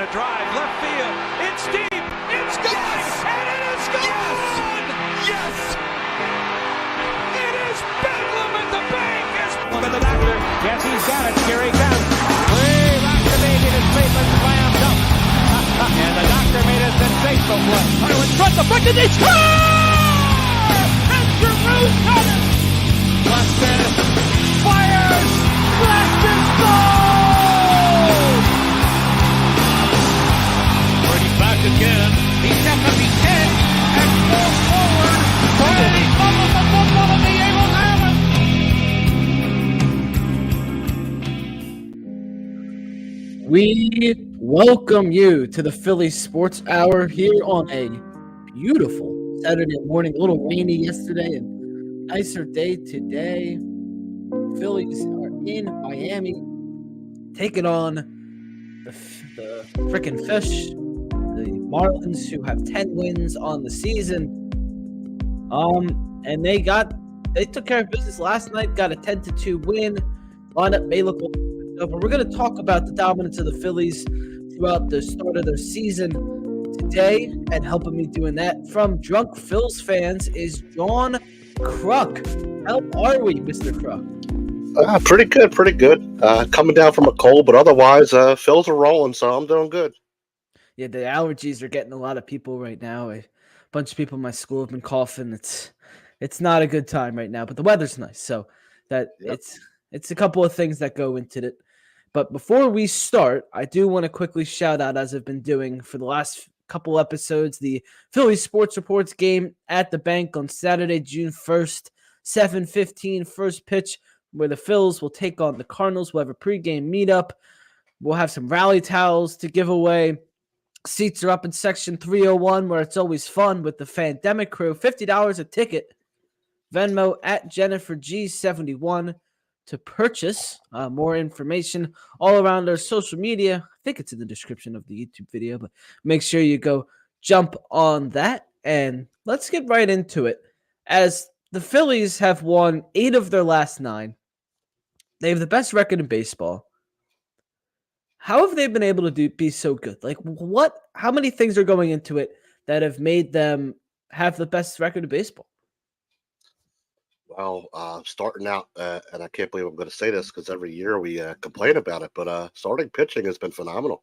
and a drive, left field. It's deep. It's gone. Yes! And it is gone. Yes! It is bedlam at the bank. Look at the doctor. Yes, he's got it. Here he comes. Way rock the baby. His face was slammed up. And the doctor made a sensational play. Oh, in front, the front, and they score! And Jerusalem! Weston fires! Weston goal! Brady back again. He steps up, he's 10, and falls forward. And he fumbles the football, and the Eagles have it. We welcome you to the Philly Sports Hour here on a beautiful Saturday morning. A little rainy yesterday and nicer day today. Phillies are in Miami taking on the frickin' Fish, the Marlins, who have 10 wins on the season. And they took care of business last night, got a 10-2 win. Lineup may look a little bit up, but we're going to talk about the dominance of the Phillies throughout the start of their season today, and helping me doing that from Drunk Phils fans is Jawn Kruk. How are we, Mr. Kruk? Pretty good. Coming down from a cold, but otherwise, Phils are rolling, so I'm doing good. Yeah, the allergies are getting a lot of people right now. A bunch of people in my school have been coughing. It's not a good time right now, but the weather's nice, so that it's a couple of things that go into it. But before we start, I do want to quickly shout out, as I've been doing for the last couple episodes, the Philly Sports Reports game at the bank on Saturday, June 1st, 7:15, first pitch, where the Phils will take on the Cardinals. We'll have a pregame meetup. We'll have some rally towels to give away. Seats are up in section 301, where it's always fun with the Fandemic crew. $50 a ticket. Venmo at Jennifer G71 to purchase. More information all around our social media. I think it's in the description of the YouTube video, but make sure you go jump on that. And let's get right into it. As the Phillies have won 8 of their last 9. They have the best record in baseball. How have they been able to be so good? Like, how many things are going into it that have made them have the best record in baseball? Well, starting out, and I can't believe I'm going to say this because every year we complain about it, but starting pitching has been phenomenal.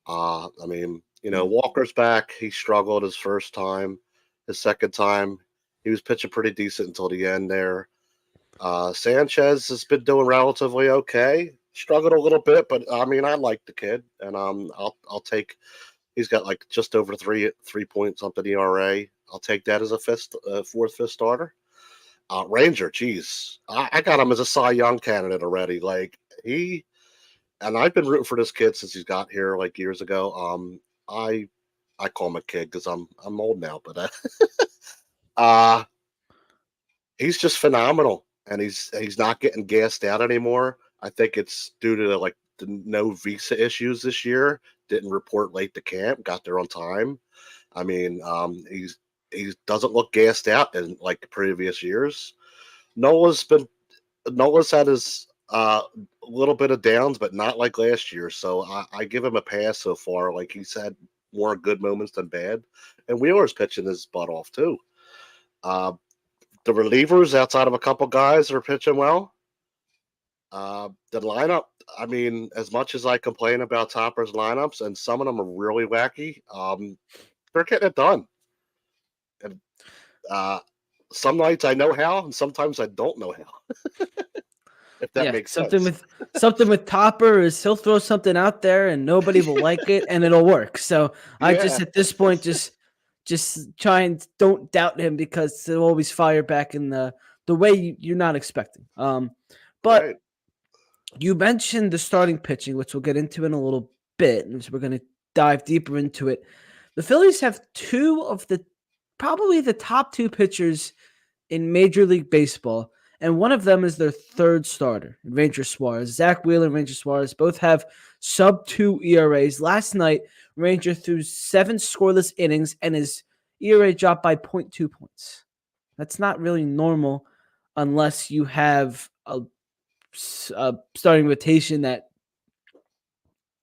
Walker's back. He struggled his first time. His second time, he was pitching pretty decent until the end there. Sanchez has been doing relatively okay. Struggled a little bit, but I like the kid, and I'll take. He's got like just over 3 point something ERA. I'll take that as a fourth, fifth starter. Ranger, geez, I got him as a Cy Young candidate already. And I've been rooting for this kid since he's got here like years ago. I call him a kid because I'm old now, but he's just phenomenal, and he's not getting gassed out anymore. I think it's due to the no visa issues this year. Didn't report late to camp, got there on time. He doesn't look gassed out in like previous years. Nola's had his little bit of downs, but not like last year. So I give him a pass so far. Like, he's had more good moments than bad. And Wheeler's pitching his butt off too. The relievers, outside of a couple guys, are pitching well. The lineup, as much as I complain about Topper's lineups, and some of them are really wacky, they're getting it done. And some nights I know how, and sometimes I don't know how. If that makes sense. Something with Topper is he'll throw something out there and nobody will like it, and it'll work. So I just at this point just try and don't doubt him, because he'll always fire back in the way you're not expecting. But right. You mentioned the starting pitching, which we'll get into in a little bit, and so we're going to dive deeper into it. The Phillies have probably the top 2 pitchers in Major League Baseball, and one of them is their third starter, Ranger Suarez. Zach Wheeler and Ranger Suarez both have sub-2 ERAs. Last night, Ranger threw 7 scoreless innings, and his ERA dropped by 0.2 points. That's not really normal unless you have a starting rotation that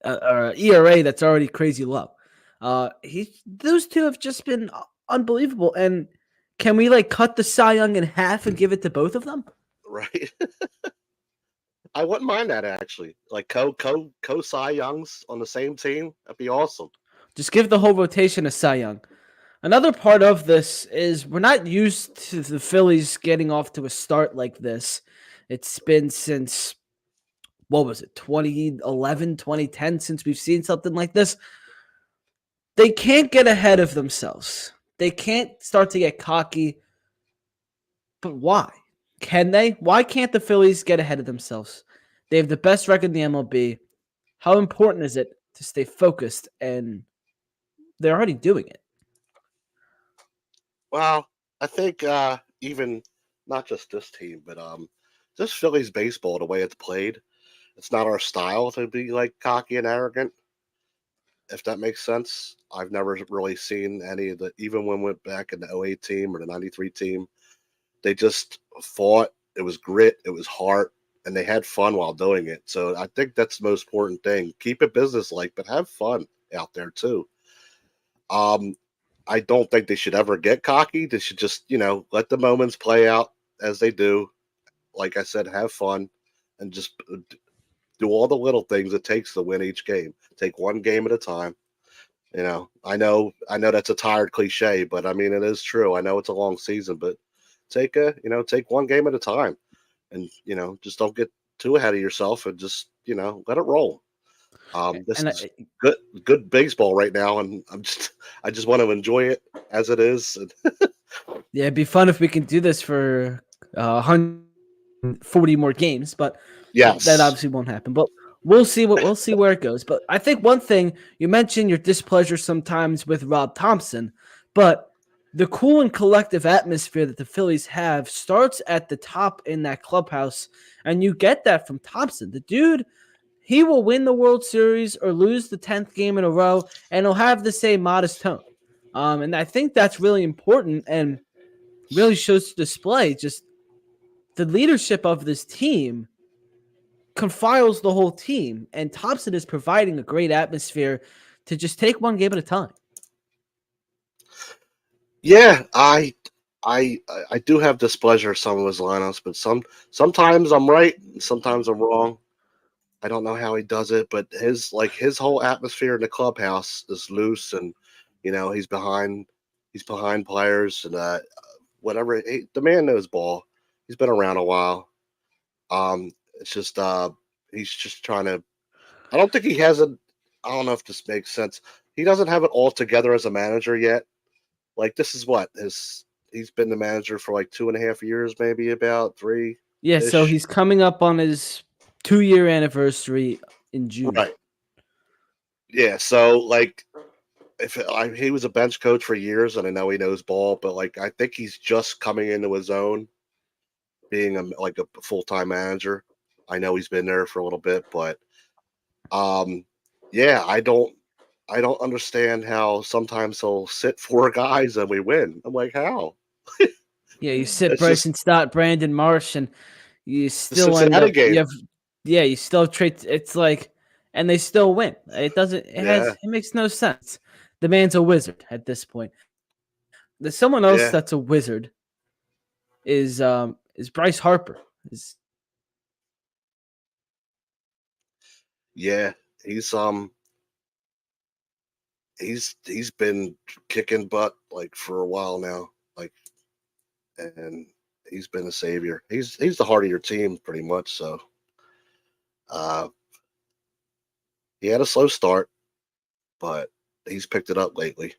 ERA that's already crazy low. Those two have just been unbelievable. And can we like cut the Cy Young in half and give it to both of them? Right. I wouldn't mind that actually. Like co Cy Youngs on the same team. That'd be awesome. Just give the whole rotation a Cy Young. Another part of this is we're not used to the Phillies getting off to a start like this. It's been since, what was it, 2011, 2010, since we've seen something like this. They can't get ahead of themselves. They can't start to get cocky. But why? Can they? Why can't the Phillies get ahead of themselves? They have the best record in the MLB. How important is it to stay focused? And they're already doing it. Well, I think even not just this team, but just Phillies baseball, the way it's played, it's not our style to be like cocky and arrogant. If that makes sense, I've never really seen any of the. Even when we went back in the '08 team or the '93 team, they just fought. It was grit. It was heart, and they had fun while doing it. So I think that's the most important thing. Keep it business-like, but have fun out there too. Um, I don't think they should ever get cocky. They should just, let the moments play out as they do. Like I said, have fun and just do all the little things it takes to win each game. Take one game at a time. I know that's a tired cliche, but I mean it is true. I know it's a long season, but take one game at a time, and just don't get too ahead of yourself, and just let it roll. This And is good baseball right now, and I just want to enjoy it as it is. yeah, it'd be fun if we can do this for 140 more games, but that Yes, obviously won't happen. But we'll see where it goes. But I think one thing you mentioned your displeasure sometimes with Rob Thompson, but the cool and collective atmosphere that the Phillies have starts at the top in that clubhouse, and you get that from Thompson. The dude, he will win the World Series or lose the 10th game in a row, and he'll have the same modest tone. And I think that's really important and really shows to display just the leadership of this team confiles the whole team, and Thompson is providing a great atmosphere to just take one game at a time. yeah, I do have displeasure of some of his lineups, but sometimes I'm right, sometimes I'm wrong. I don't know how he does it, but his whole atmosphere in the clubhouse is loose, and he's behind players, and whatever. The man knows ball. He's been around a while. It's just he's just trying to. I don't think he has it. I don't know if this makes sense. He doesn't have it all together as a manager yet. Like this is what his he's been the manager for like 2.5 years, maybe about three Yeah, so ish. he's coming up on his 2-year anniversary in June. Right. Yeah. So like he was a bench coach for years, and I know he knows ball, but like I think he's just coming into his own, being like a full time manager. I know he's been there for a little bit, but um, yeah, I don't understand how sometimes he'll sit four guys and we win. I'm like, how? Yeah, you sit It's just Bryson Stott, Brandon Marsh, and you the still end Cincinnati up game. you still trade. It's like, and they still win. Yeah, It makes no sense. The man's a wizard at this point. There's someone else yeah, that's a wizard is Bryce Harper. Is yeah. He's he's been kicking butt like for a while now, like, and he's been a savior. He's the heart of your team pretty much. So uh, he had a slow start, but he's picked it up lately.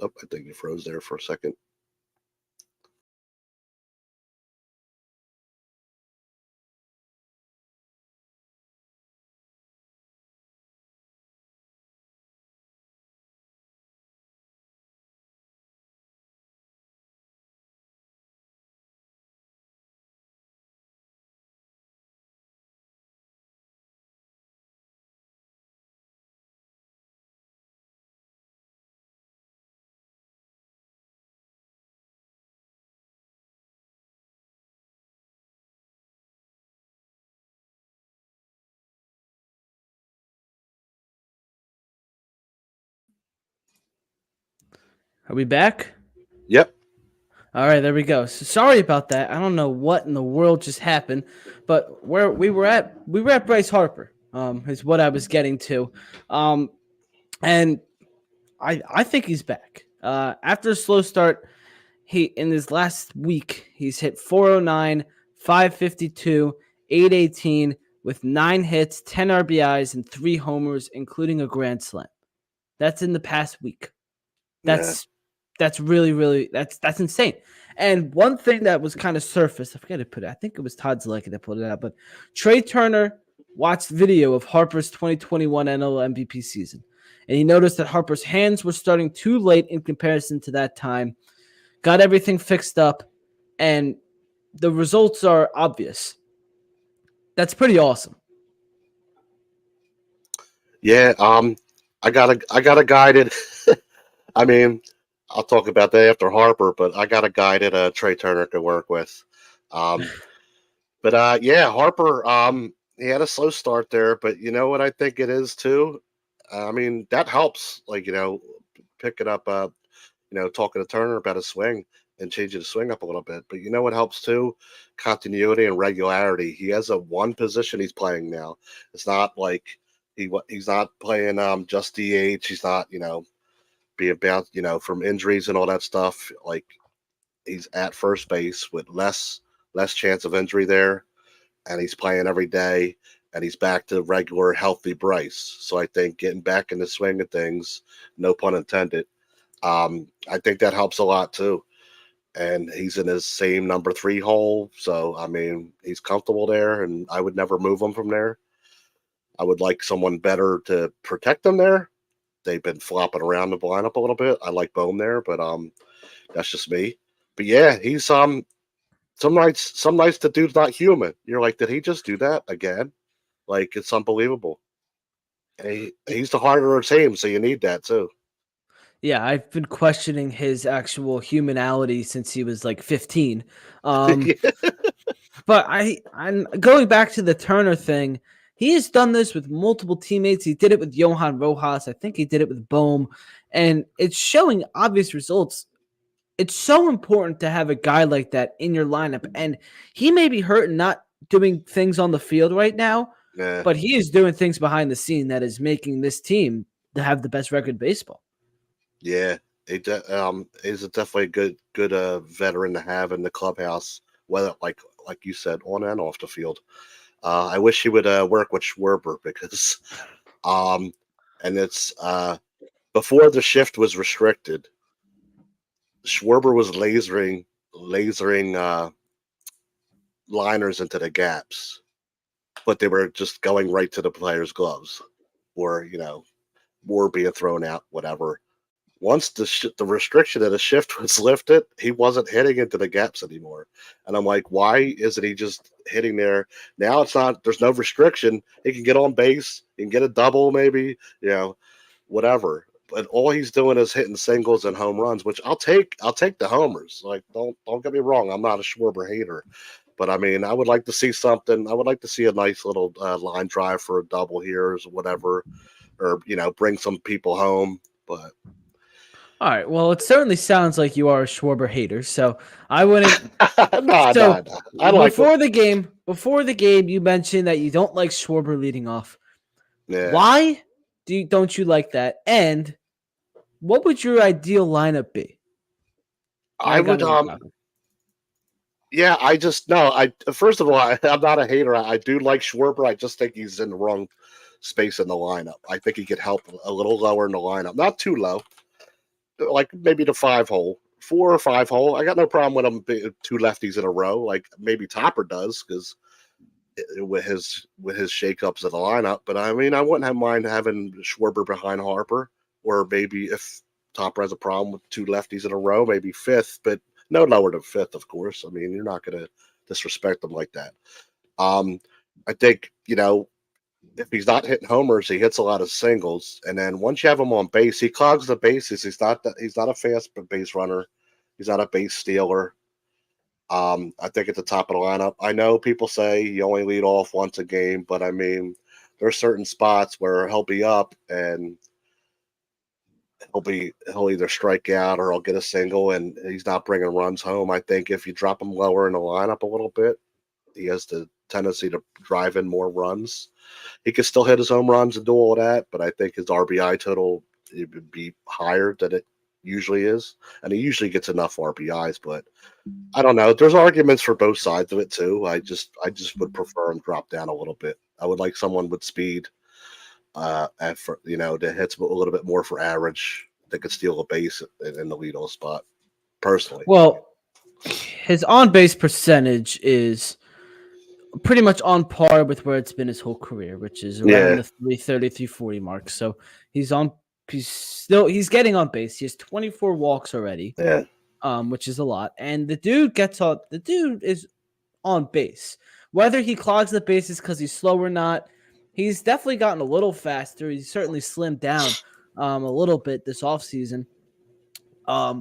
Oh, I think he froze there for a second. Are we back? Yep. All right, there we go. So sorry about that. I don't know what in the world just happened, but where we were at Bryce Harper. Is what I was getting to, and I think he's back. After a slow start, he in his last week he's hit 409, 552, 818 with 9 hits, 10 RBIs, and 3 homers, including a grand slam. That's in the past week. Yeah. That's really that's insane. And one thing that was kind of surfaced, I forget to put it. I think it was Todd Zlecki that put it out, but Trey Turner watched video of Harper's 2021 NL MVP season, and he noticed that Harper's hands were starting too late in comparison to that time. Got everything fixed up, and the results are obvious. That's pretty awesome. Yeah. I got a guided. I mean, I'll talk about that after Harper, but I got a guided Trey Turner to work with. Um, but yeah, Harper. He had a slow start there, but you know what I think it is too. I mean, that helps. Like picking up. Talking to Turner about his swing and changing the swing up a little bit. But you know what helps too? Continuity and regularity. He has a one position he's playing now. It's not like he's not playing just DH. He's not being bounced from injuries and all that stuff. Like he's at first base with less chance of injury there, and he's playing every day. And he's back to regular, healthy Bryce. So I think getting back in the swing of things, no pun intended, I think that helps a lot too. And he's in his same number 3 hole. So, I mean, he's comfortable there, and I would never move him from there. I would like someone better to protect him there. They've been flopping around the lineup a little bit. I like Bohm there, but that's just me. But yeah, he's some nights the dude's not human. You're like, did he just do that again? Like, it's unbelievable. And he's the harder of team, so you need that too. Yeah, I've been questioning his actual humanality since he was like 15. Um, but I'm going back to the Turner thing. He has done this with multiple teammates. He did it with Johan Rojas. I think he did it with Bohm, and it's showing obvious results. It's so important to have a guy like that in your lineup, and he may be hurt and not doing things on the field right now, Yeah. but he is doing things behind the scene that is making this team to have the best record in baseball. Yeah, he's a definitely a good veteran to have in the clubhouse, whether like you said, on and off the field. I wish he would work with Schwarber because, um, and it's before the shift was restricted, Schwarber was lasering liners into the gaps, but they were just going right to the players' gloves, or more being thrown out, whatever. Once the restriction of the shift was lifted, he wasn't hitting into the gaps anymore. And I'm like, why isn't he just hitting there? Now it's not. There's no restriction. He can get on base. He can get a double, maybe. Whatever. But all he's doing is hitting singles and home runs, which I'll take. I'll take the homers. Like, don't get me wrong. I'm not a Schwarber hater, but I mean, I would like to see something. I would like to see a nice little line drive for a double here, or whatever, or bring some people home. But All right. Well, it certainly sounds like you are a Schwarber hater. So I wouldn't. no, So I like him. before the game, you mentioned that you don't like Schwarber leading off. Yeah. Why don't you like that? And what would your ideal lineup be? I would yeah, I just no. I first of all, I'm not a hater. I do like Schwarber. I just think he's in the wrong space in the lineup. I think he could help a little lower in the lineup, not too low, like maybe the 5 hole, 4 or 5 hole. I got no problem with him 2 lefties in a row, like maybe Topper does, because with his shakeups of the lineup. But I mean, I wouldn't have mind having Schwarber behind Harper, or maybe if Topper has a problem with 2 lefties in a row, maybe 5th, but no lower than 5th, of course. I mean, you're not going to disrespect them like that. I think if he's not hitting homers, he hits a lot of singles, and then once you have him on base, he clogs the bases. He's not a fast base runner. He's not a base stealer. I think at the top of the lineup, I know people say you only lead off once a game, but I mean, there are certain spots where he'll be up and he'll either strike out or he'll get a single, and he's not bringing runs home. I think if you drop him lower in the lineup a little bit, he has the tendency to drive in more runs. He can still hit his home runs and do all that, but I think his RBI total it would be higher than it usually is, and he usually gets enough RBIs. But I don't know. There's arguments for both sides of it too. I just would prefer him drop down a little bit. I would like someone with speed, and for that hits a little bit more for average that could steal a base in the leadoff spot. Personally, Well, his on base percentage is pretty much on par with where it's been his whole career, which is around the 330, 340 mark. So he's getting on base. He has 24 walks already, which is a lot. And the dude is on base. Whether he clogs the bases because he's slow or not, he's definitely gotten a little faster. He's certainly slimmed down a little bit this offseason.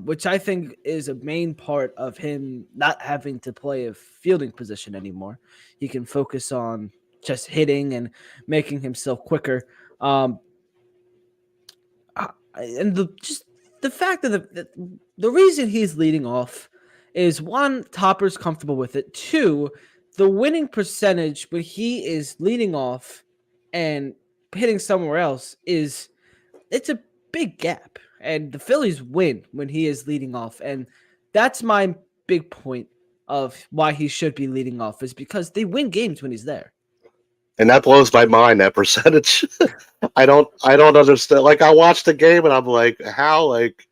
Which I think is a main part of him not having to play a fielding position anymore. He can focus on just hitting and making himself quicker. And the fact that the reason he's leading off is, one, Topper's comfortable with it. Two, the winning percentage when he is leading off and hitting somewhere else it's a big gap. And the Phillies win when he is leading off. And that's my big point of why he should be leading off, is because they win games when he's there. And that blows my mind, that percentage. I don't understand. Like, I watched the game and I'm like, how? Like,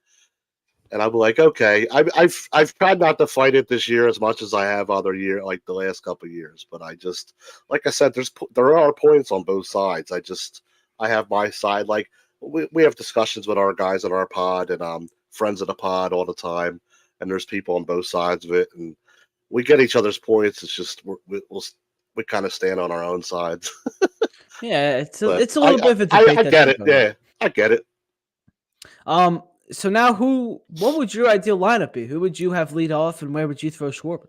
and I'm like, okay. I've tried not to fight it this year as much as I have other year, like the last couple of years. But I just, like I said, there are points on both sides. I have my side. Like, we have discussions with our guys in our pod and friends of the pod all the time, and there's people on both sides of it, and we get each other's points. It's just we kind of stand on our own sides. Yeah, it's a little bit of a debate. I get it. Yeah, I get it. So now, what would your ideal lineup be? Who would you have lead off, and where would you throw Schwarber?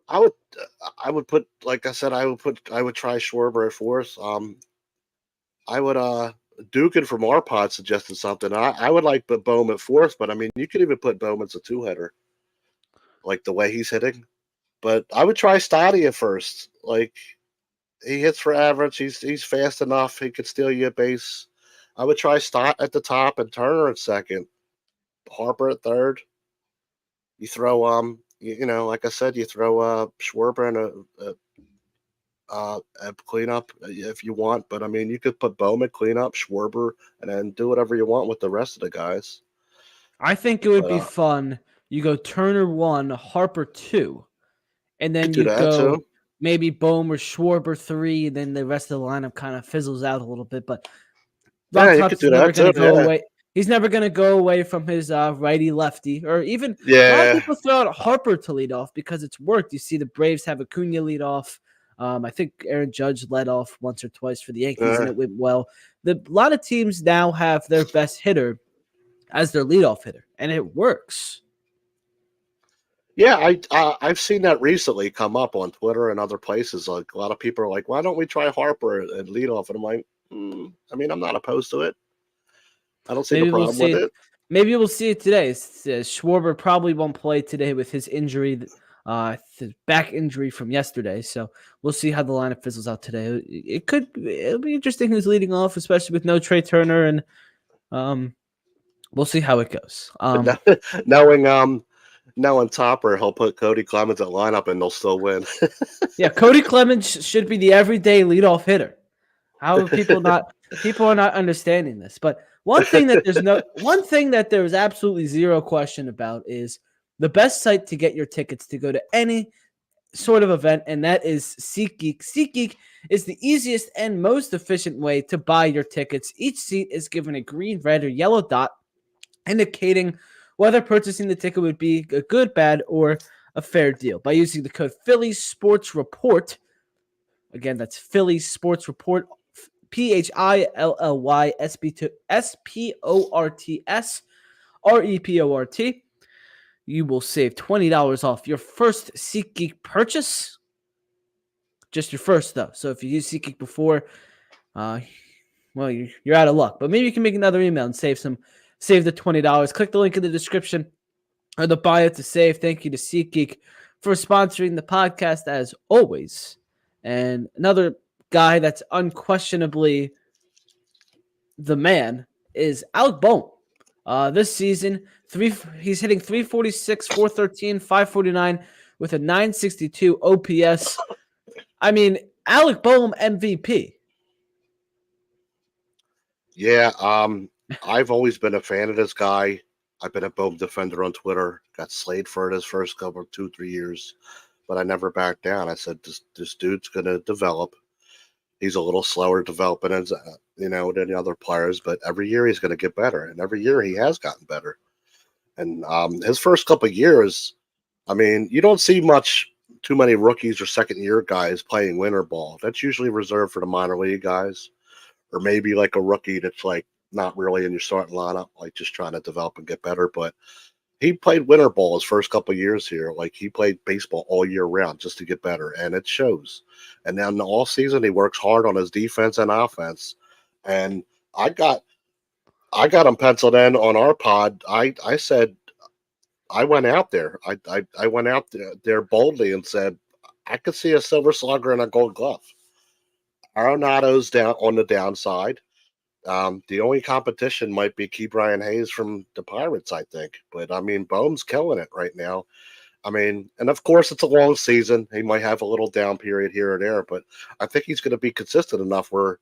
I would put, like I said, I would try Schwarber at fourth. I would Dukin from our pod suggested something. I would like put Bohm at fourth, but I mean, you could even put Bohm as a two-hitter, like the way he's hitting. But I would try Stotty at first. Like, he hits for average. He's fast enough. He could steal you a base. I would try Stott at the top and Turner at second, Harper at third. You throw like I said, you throw Schwarber in a cleanup if you want, but I mean, you could put Bowman, cleanup, Schwarber, and then do whatever you want with the rest of the guys. I think it would be fun. You go Turner 1, Harper 2, and then you go too. Maybe Bohm or Schwarber 3, and then the rest of the lineup kind of fizzles out a little bit. But you could do that too. Go away. He's never going to go away from his righty-lefty, or even a lot of people throw out Harper to lead off because it's worked. You see the Braves have Acuna lead off. I think Aaron Judge led off once or twice for the Yankees, and it went well. A lot of teams now have their best hitter as their leadoff hitter, and it works. Yeah, I've seen that recently come up on Twitter and other places. Like, a lot of people are like, "Why don't we try Harper and leadoff?" And I'm like, I mean, I'm not opposed to it. I don't see the problem with it. Maybe we'll see it today. Schwarber probably won't play today with his injury. The back injury from yesterday, so we'll see how the lineup fizzles out today. It'll be interesting who's leading off, especially with no Trey Turner, and we'll see how it goes. Knowing Topper, he'll put Cody Clemens at lineup and they'll still win. Yeah, Cody Clemens should be the everyday leadoff hitter. How are people are not understanding this? But one thing that there's absolutely zero question about is the best site to get your tickets to go to any sort of event, and that is SeatGeek. SeatGeek is the easiest and most efficient way to buy your tickets. Each seat is given a green, red, or yellow dot, indicating whether purchasing the ticket would be a good, bad, or a fair deal. By using the code Philly Sports Report, again, that's Philly Sports Report, PHILLY SPORTS REPORT, you will save $20 off your first SeatGeek purchase. Just your first, though. So if you use SeatGeek before, you're out of luck. But maybe you can make another email and save some save the $20. Click the link in the description or the bio to save. Thank you to SeatGeek for sponsoring the podcast as always. And another guy that's unquestionably the man is Alec Bohm. This season, he's hitting 346, 413, 549 with a 962 OPS. I mean, Alec Bohm MVP. Yeah, I've always been a fan of this guy. I've been a Bohm defender on Twitter. Got slayed for it his first couple, 2-3 years, but I never backed down. I said this dude's gonna develop. He's a little slower developing as than the other players, but every year he's going to get better, and every year he has gotten better. And his first couple of years, I mean, you don't see too many rookies or second year guys playing winter ball. That's usually reserved for the minor league guys, or maybe like a rookie that's like not really in your starting lineup, like just trying to develop and get better. But he played winter ball his first couple of years here. Like he played baseball all year round just to get better, and it shows. And then all season he works hard on his defense and offense. And I got him penciled in on our pod. I said I went out there. I went out there boldly and said I could see a Silver Slugger and a Gold Glove. Arenado's down on the downside. The only competition might be Key Brian Hayes from the Pirates, I think. But I mean, Bohm's killing it right now. I mean, and of course it's a long season. He might have a little down period here or there, but I think he's going to be consistent enough where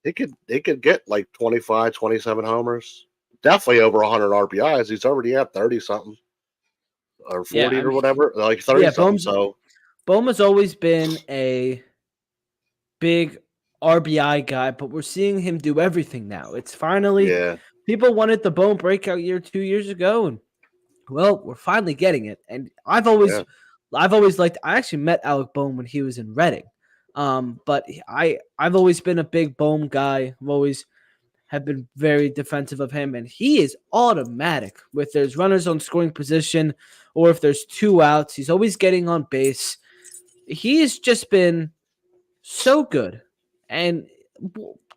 he could get like 25, 27 homers. Definitely over 100 RBIs. He's already at 30 something or 40 or whatever, like 30 something. So Bohm has always been a big RBI guy, but we're seeing him do everything now. It's finally people wanted the Bohm breakout year 2 years ago, and well, we're finally getting it. And I've always liked. I actually met Alec Bohm when he was in Reading, but I've always been a big Bohm guy. I've always have been very defensive of him, and he is automatic with there's runners on scoring position or if there's 2 outs. He's always getting on base. He's just been so good. And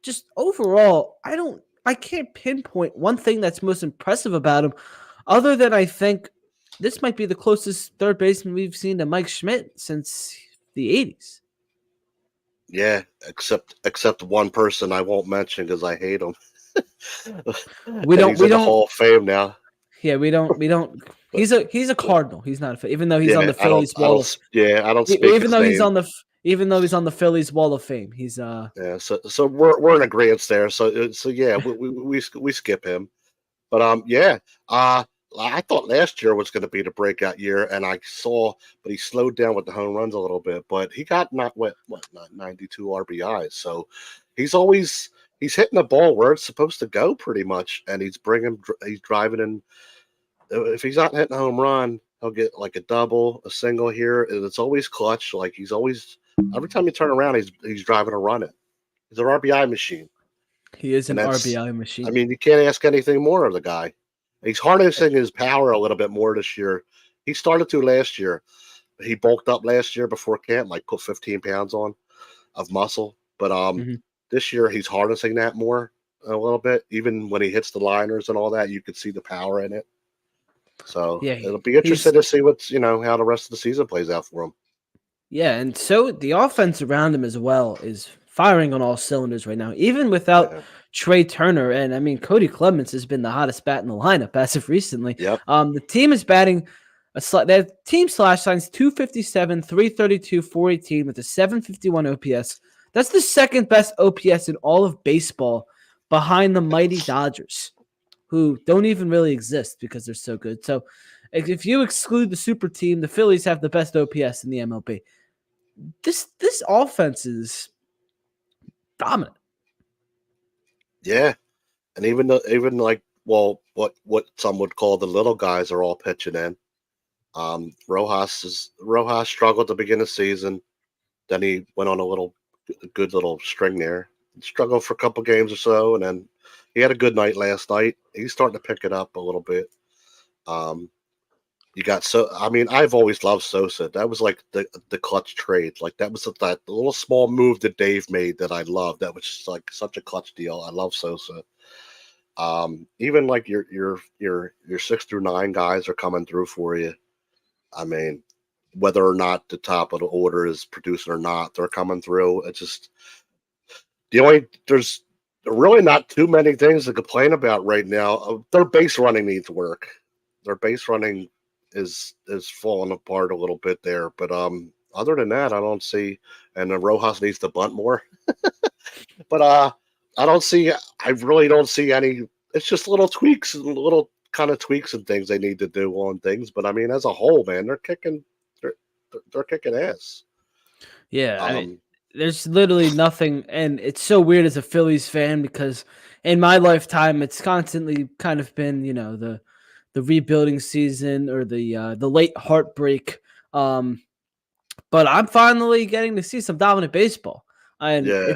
just overall, I can't pinpoint one thing that's most impressive about him, other than I think this might be the closest third baseman we've seen to Mike Schmidt since the 80s. Yeah, except one person I won't mention because I hate him. We don't the Hall of Fame now. Yeah, we don't. He's a Cardinal. He's not even though he's on the Phillies Wall of Fame. I don't speak even though his he's name. on the Phillies Wall of Fame. He's So we're in agreement there. So yeah, we skip him. But I thought last year was going to be the breakout year, and but he slowed down with the home runs a little bit. But he got not 92 RBIs. So he's hitting the ball where it's supposed to go, pretty much, and he's driving in. If he's not hitting a home run, he'll get like a double, a single here, and it's always clutch. Like he's always every time you turn around, he's driving a run. He's an RBI machine. He is an RBI machine. I mean, you can't ask anything more of the guy. He's harnessing his power a little bit more this year. He started to last year. He bulked up last year before camp, like put 15 pounds on of muscle. But this year he's harnessing that more a little bit. Even when he hits the liners and all that, you could see the power in it. So it'll be interesting to see how the rest of the season plays out for him. Yeah, and so the offense around him as well is firing on all cylinders right now, even without Trey Turner. And I mean, Cody Clemens has been the hottest bat in the lineup as of recently. Yep. The team is batting their team slash signs 257, 332, 418 with a 751 OPS. That's the second best OPS in all of baseball, behind the mighty Dodgers, who don't even really exist because they're so good. So if you exclude the super team, the Phillies have the best OPS in the MLB. This offense is dominant. Yeah. And even what some would call the little guys are all pitching in. Rojas struggled at the beginning of the season. Then he went on a good little string there. Struggled for a couple games or so, and then he had a good night last night. He's starting to pick it up a little bit. I've always loved Sosa. That was like the clutch trade. Like that was that little small move that Dave made that I loved. That was just like such a clutch deal. I love Sosa. Even like your 6 through 9 guys are coming through for you. I mean, whether or not the top of the order is producing or not, they're coming through. It's just there's really not too many things to complain about right now. Their base running needs work. Their base running is falling apart a little bit there, but other than that, I don't see. And the Rojas needs to bunt more, but I don't see. I really don't see any. It's just little tweaks, little kind of tweaks and things they need to do on things. But I mean, as a whole, man, they're kicking ass. Yeah, there's literally nothing, and it's so weird as a Phillies fan because in my lifetime, it's constantly kind of been, the rebuilding season or the late heartbreak. But I'm finally getting to see some dominant baseball, and Yeah.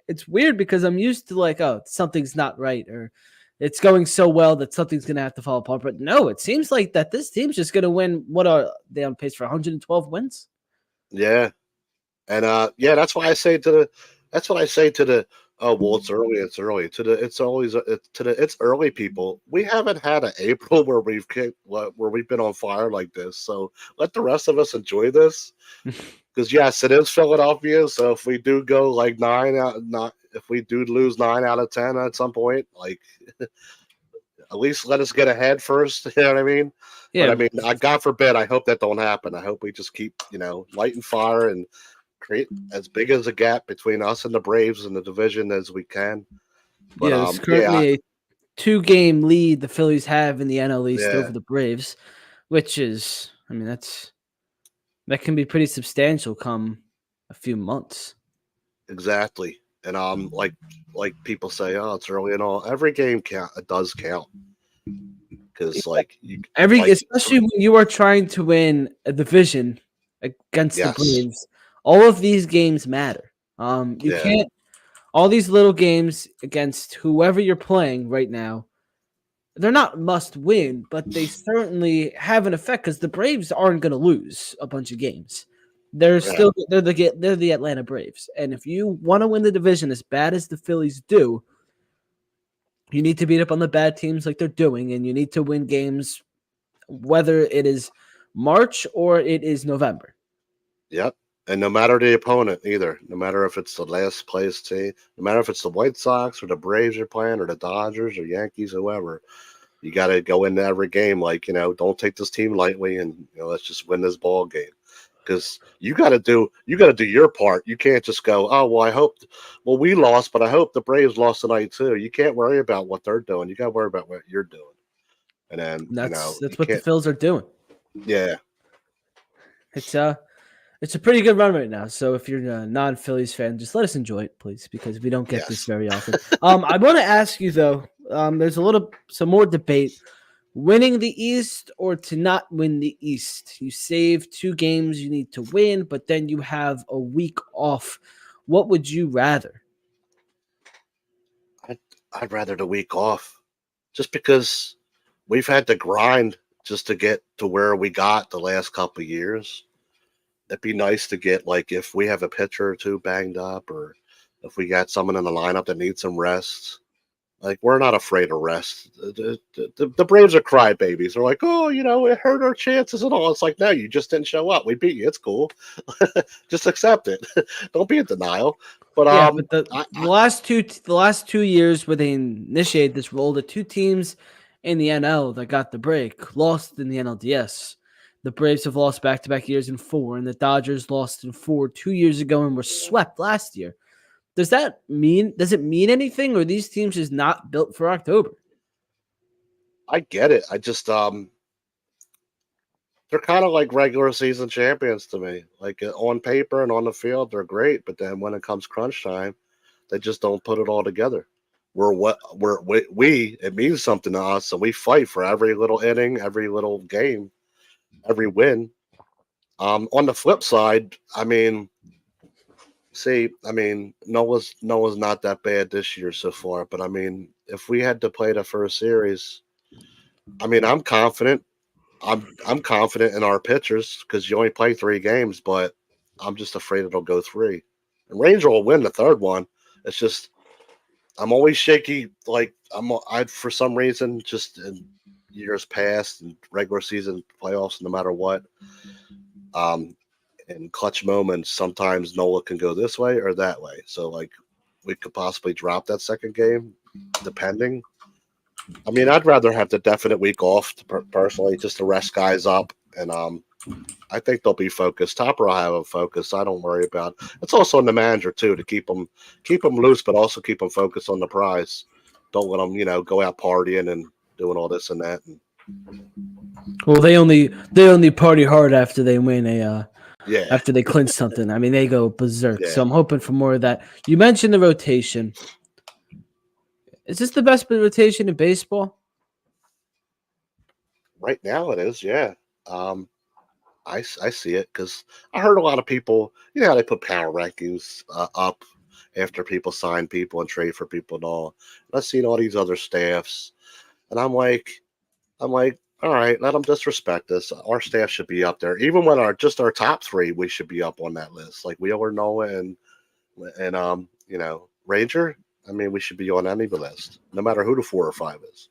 it's weird because I'm used to like, oh, something's not right, or it's going so well that something's gonna have to fall apart. But no, it seems like that this team's just gonna win. What are they on pace for? 112 wins? Yeah. And yeah, that's why I say to the that's what I say to the oh well it's early to the it's always to the it's early people. We haven't had an April where where we've been on fire like this. So let the rest of us enjoy this. Because yes, it is Philadelphia. So if we do go like if we do lose 9 out of 10 at some point, like at least let us get ahead first. You know what I mean? Yeah, But I mean, God forbid, I hope that don't happen. I hope we just keep, lighting fire and create as big as a gap between us and the Braves in the division as we can. But there's currently a 2-game lead the Phillies have in the NL East over the Braves, which is, I mean, that can be pretty substantial come a few months. Exactly. And like people say, oh, it's early and all. Every game does count. Because especially when you are trying to win a division against the Braves, all of these games matter. You can't. All these little games against whoever you're playing right now, they're not must win, but they certainly have an effect because the Braves aren't going to lose a bunch of games. They're the Atlanta Braves, and if you want to win the division as bad as the Phillies do, you need to beat up on the bad teams like they're doing, and you need to win games, whether it is March or it is November. Yep. And no matter the opponent either, no matter if it's the last place team, no matter if it's the White Sox or the Braves you're playing or the Dodgers or Yankees, whoever, you got to go into every game like, don't take this team lightly and, let's just win this ball game. Because you got to do your part. You can't just go, oh, well, we lost, but I hope the Braves lost tonight too. You can't worry about what they're doing. You got to worry about what you're doing. And then, that's what the Phils are doing. Yeah. It's a pretty good run right now. So if you're a non-Phillies fan, just let us enjoy it, please, because we don't get this very often. I want to ask you though. There's some more debate: winning the East or to not win the East. You save 2 games you need to win, but then you have a week off. What would you rather? I'd rather the week off, just because we've had to grind just to get to where we got the last couple of years. It'd be nice to get, like, if we have a pitcher or 2 banged up, or if we got someone in the lineup that needs some rest. Like, we're not afraid of rest. The Braves are crybabies. They're like, oh, it hurt our chances and all. It's like, no, you just didn't show up. We beat you. It's cool. Just accept it. Don't be in denial. But the last 2 years where they initiated this role, the 2 teams in the NL that got the break lost in the NLDS. The Braves have lost back-to-back years in 4, and the Dodgers lost in 4 2 years ago and were swept last year. Does it mean anything, or are these teams just not built for October? I get it. I just they're kind of like regular season champions to me. Like, on paper and on the field, they're great, but then when it comes crunch time, they just don't put it all together. It means something to us, and we fight for every little inning, every little game, every win. On the flip side, Noah's not that bad this year so far, but if we had to play the first series, I'm confident. I'm confident in our pitchers because you only play 3 games, but I'm just afraid it'll go 3. And Ranger will win the 3rd one. It's just I'm always shaky. Like I for some reason just in years past and regular season playoffs, no matter what, um, in clutch moments, sometimes Nola can go this way or that way. So like we could possibly drop that second game, depending. I mean, I'd rather have the definite week off personally, just to rest guys up, and I think they'll be focused. Topper will have a focus. I don't worry about. It's also on the manager too to keep them loose, but also keep them focused on the prize. Don't let them, go out partying and doing all this and that. And, Well, they only party hard after they win yeah, after they clinch something. I mean, they go berserk. yeah. So I'm hoping for more of that. You mentioned the rotation. Is this the best rotation in baseball? Right now it is. Yeah. I see it because I heard a lot of people. You know how they put power rankings up after people sign people and trade for people and all. And I've seen all these other staffs, and I'm like, all right, let them disrespect us. Our staff should be up there, even when our top three, we should be up on that list. Like Wheeler, Noah, and Ranger. I mean, we should be on any list, no matter who the 4 or 5 is.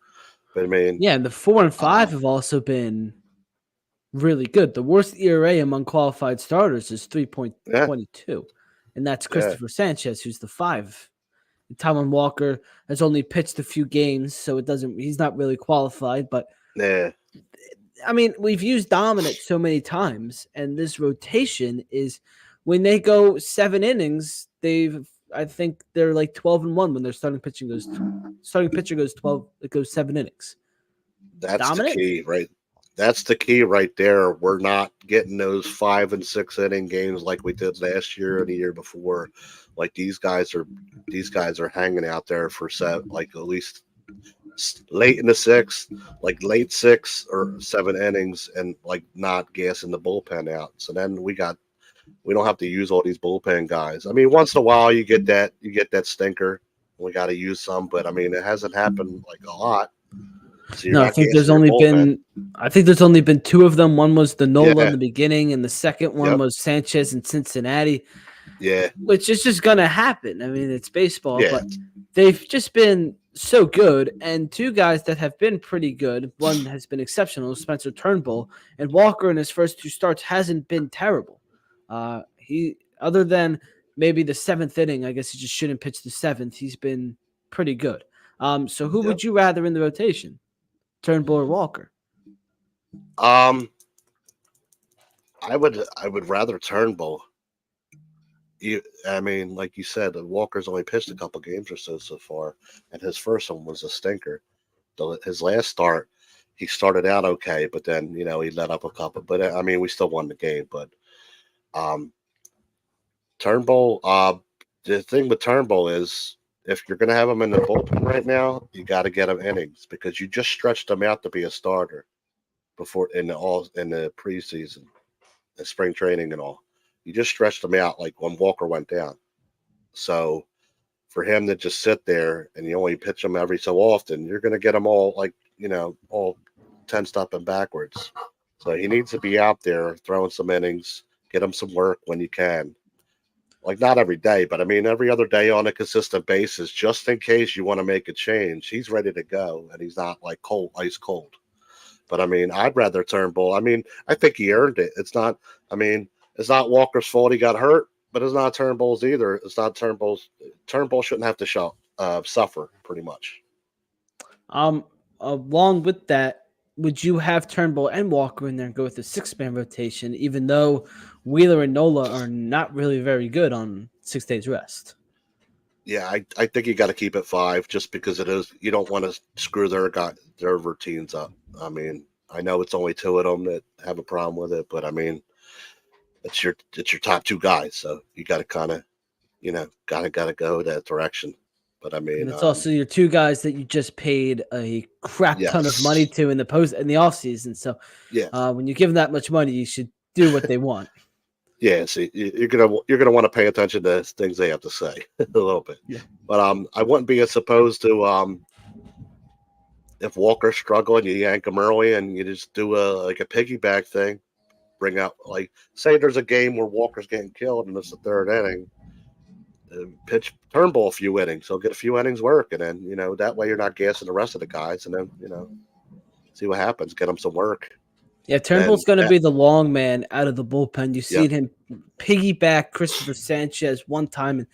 But I mean, Yeah, and the 4 and 5 um, have also been really good. The worst ERA among qualified starters is yeah, 3.22, and that's yeah, Christopher Sanchez, who's the 5. Taijuan Walker has only pitched a few games, so he's not really qualified. But yeah. I mean, we've used dominant so many times, and this rotation is when they go 7 innings, I think they're like 12-1 when their starting pitcher goes 12, it goes 7 innings. That's the Dominant? key, right? That's the key right there. We're not getting those 5 and 6 inning games like we did last year and the year before. Like these guys are hanging out there for like at least late in the sixth, like late 6 or 7 innings, and like not gassing the bullpen out. So then we don't have to use all these bullpen guys. I mean, once in a while you get that stinker. We got to use some, but I mean, it hasn't happened like a lot. So you're No, not gassing your bullpen. I think there's only been 2 of them. One was the Nola in Yeah. the beginning, and the second one Yep. was Sanchez in Cincinnati, Yeah. which is just gonna happen. I mean, it's baseball, Yeah. but they've just been so good. And 2 guys that have been pretty good. One has been exceptional, Spencer Turnbull, and Walker in his first 2 starts hasn't been terrible. He other than maybe the 7th inning, I guess he just shouldn't pitch the 7th. He's been pretty good. So who Yep. would you rather in the rotation, Turnbull or Walker? Um, I would rather Turnbull. I mean, like you said, Walker's only pitched a couple games or so far, and his first one was a stinker. His last start, he started out okay, but then he let up a couple. But I mean, we still won the game. But um, Turnbull, the thing with Turnbull is if you're going to have him in the bullpen right now, you got to get him innings because you just stretched him out to be a starter before in the preseason, the spring training and all. You just stretched him out like when Walker went down. So for him to just sit there and you only pitch him every so often, you're going to get him all all tensed up and backwards. So he needs to be out there throwing some innings, get him some work when you can. Like not every day, but I mean every other day on a consistent basis, just in case you want to make a change. He's ready to go, and he's not like ice cold. But I mean, I'd rather Turnbull. I mean, I think he earned it. It's not. I mean, it's not Walker's fault he got hurt, but it's not Turnbull's either. It's not Turnbull's. Turnbull shouldn't have to suffer pretty much. Along with that, would you have Turnbull and Walker in there and go with the 6-man rotation, even though Wheeler and Nola are not really very good on 6 days rest? Yeah, I think you got to keep it 5 just because it is. You don't want to screw their routines up. I mean, I know it's only 2 of them that have a problem with it, but I mean, it's your top 2 guys, so you got to kind of gotta go that direction. But I And mean, it's also your 2 guys that you just paid a crap ton of money yes, to in the off season. So yeah, when you give them that much money, you should do what they want. yeah. See, you're gonna want to pay attention to things they have to say a little bit. Yeah. But I wouldn't be as opposed to if Walker's struggling, you yank him early and you just do a piggyback thing. Bring out like say there's a game where Walker's getting killed and it's the 3rd inning. pitch Turnbull a few innings. He'll get a few innings work, and then that way you're not gassing the rest of the guys, and then see what happens. Get him some work. Yeah, Then Turnbull's going to be the long man out of the bullpen. You've yeah, seen him piggyback Christopher Sanchez one time, and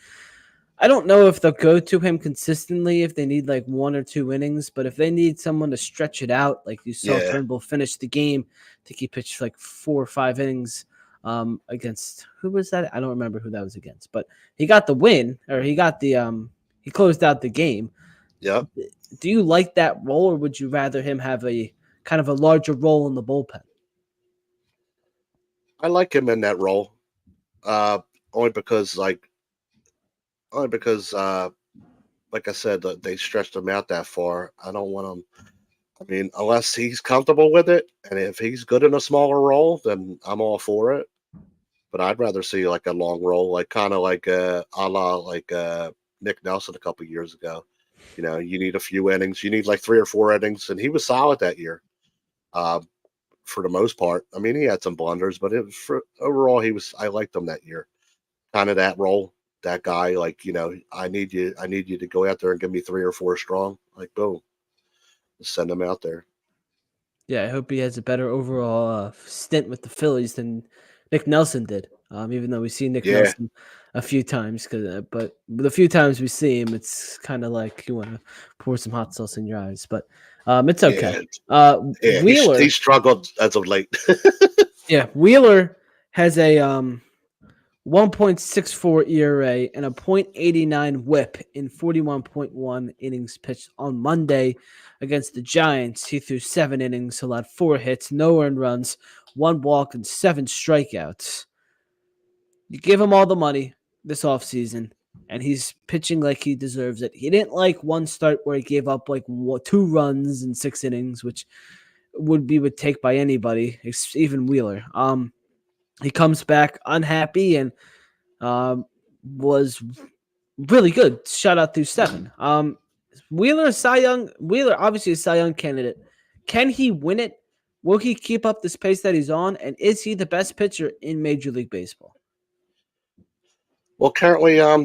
I don't know if they'll go to him consistently if they need like 1 or 2 innings, but if they need someone to stretch it out, like you saw yeah, Turnbull finish the game, I think he pitched like 4 or 5 innings against who was that? I don't remember who that was against, but he got the win, or he got the he closed out the game. yep. Do you like that role, or would you rather him have a kind of a larger role in the bullpen? I like him in that role, uh, only because like I said, they stretched him out that far. I don't want him. I mean, unless he's comfortable with it, and if he's good in a smaller role, then I'm all for it. But I'd rather see like a long role, like kind of like a la like Nick Nelson a couple years ago. You need a few innings. You need like 3 or 4 innings, and he was solid that year. For the most part. I mean, he had some blunders, but overall I liked him that year. Kind of that role, that guy. Like I need you to go out there and give me 3 or 4 strong. Like boom, just send him out there. Yeah, I hope he has a better overall stint with the Phillies than Nick Nelson did. Even though we see Nick Yeah, Nelson a few times, but the few times we see him, it's kind of like you want to pour some hot sauce in your eyes. But it's okay. yeah, yeah. He Wheeler, struggled as of late. yeah, Wheeler has a 1.64 ERA and a .89 WHIP in 41.1 innings pitched on Monday against the Giants. He threw 7 innings, allowed 4 hits, no earned runs, 1 walk, and 7 strikeouts. You give him all the money this offseason, and he's pitching like he deserves it. He didn't like one start where he gave up like 2 runs in 6 innings, which would take by anybody, even Wheeler. He comes back unhappy and was really good. Shut out through 7. Wheeler obviously a Cy Young candidate. Can he win it? Will he keep up this pace that he's on? And is he the best pitcher in Major League Baseball? Well, currently, I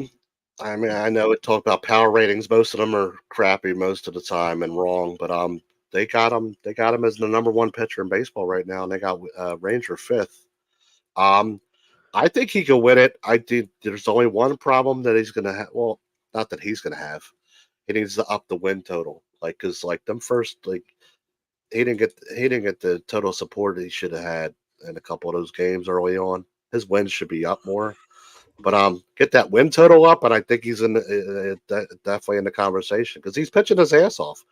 mean, I know it talked about power ratings. Most of them are crappy most of the time and wrong, but they got him. They got him as the number 1 pitcher in baseball right now, and they got Ranger 5th. I think he could win it. I did. There's only one problem that he's gonna have. Well, not that he's gonna have. He needs to up the win total, because them first he didn't get the total support he should have had in a couple of those games early on. His wins should be up more, but get that win total up, and I think he's definitely in the conversation because he's pitching his ass off.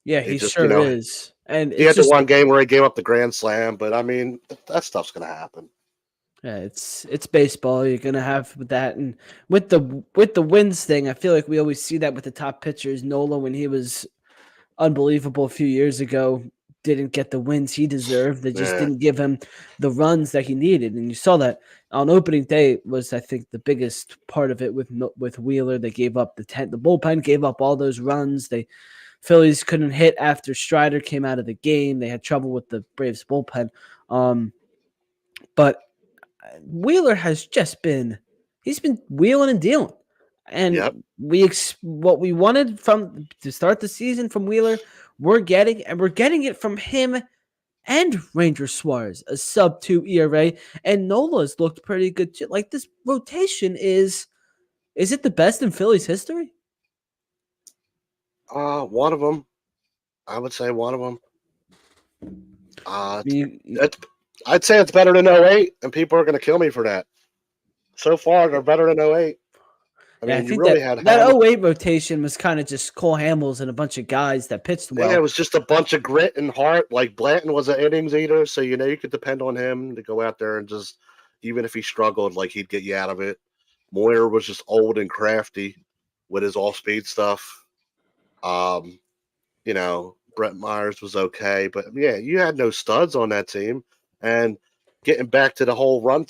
Yeah, he sure is. And he had the one game where he gave up the grand slam, but I mean that stuff's gonna happen. Yeah, it's baseball. You're gonna have that, and with the wins thing, I feel like we always see that with the top pitchers. Nola, when he was unbelievable a few years ago, didn't get the wins he deserved. They just didn't give him the runs that he needed, and you saw that on opening day was, I think, the biggest part of it with Wheeler. They gave up the bullpen gave up all those runs. Phillies couldn't hit after Strider came out of the game. They had trouble with the Braves bullpen, but Wheeler has just been wheeling and dealing. And what we wanted from to start the season from Wheeler, we're getting it from him and Ranger Suarez, a sub-2 ERA, and Nola's looked pretty good too. Like, this rotation is it the best in Phillies history? One of them. I would say one of them. I'd say it's better than 08, and people are going to kill me for that. So far, they're better than 08. I mean, you really had that 08 rotation was kind of just Cole Hamels and a bunch of guys that pitched well. Yeah, it was just a bunch of grit and heart. Like, Blanton was an innings eater, so you could depend on him to go out there and just, even if he struggled, he'd get you out of it. Moyer was just old and crafty with his off-speed stuff. Brett Myers was okay, but yeah, you had no studs on that team. And getting back to the whole run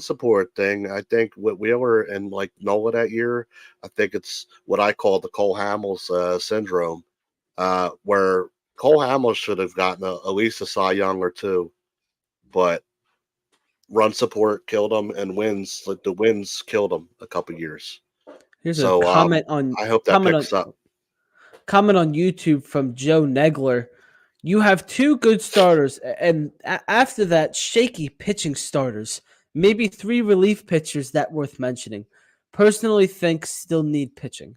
support thing, I think with Wheeler and Nola that year, I think it's what I call the Cole Hamels syndrome, where Cole Hamels should have gotten at least a Cy Young or 2, but run support killed him, and wins like the wins killed him a couple years. Here's a So I hope that comment on picks up. comment on YouTube from Joe Negler. You have two good starters, and after that, shaky pitching starters. Maybe three relief pitchers that worth mentioning. Personally, think still need pitching.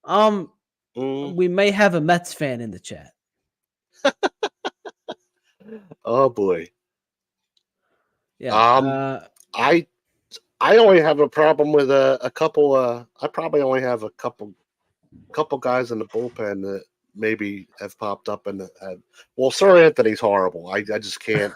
Mm, We may have a Mets fan in the chat. oh boy. Yeah. I I only have a problem with a couple. I probably only have a couple guys in the bullpen that maybe have popped up and have. Well, Sir Anthony's horrible. I just can't.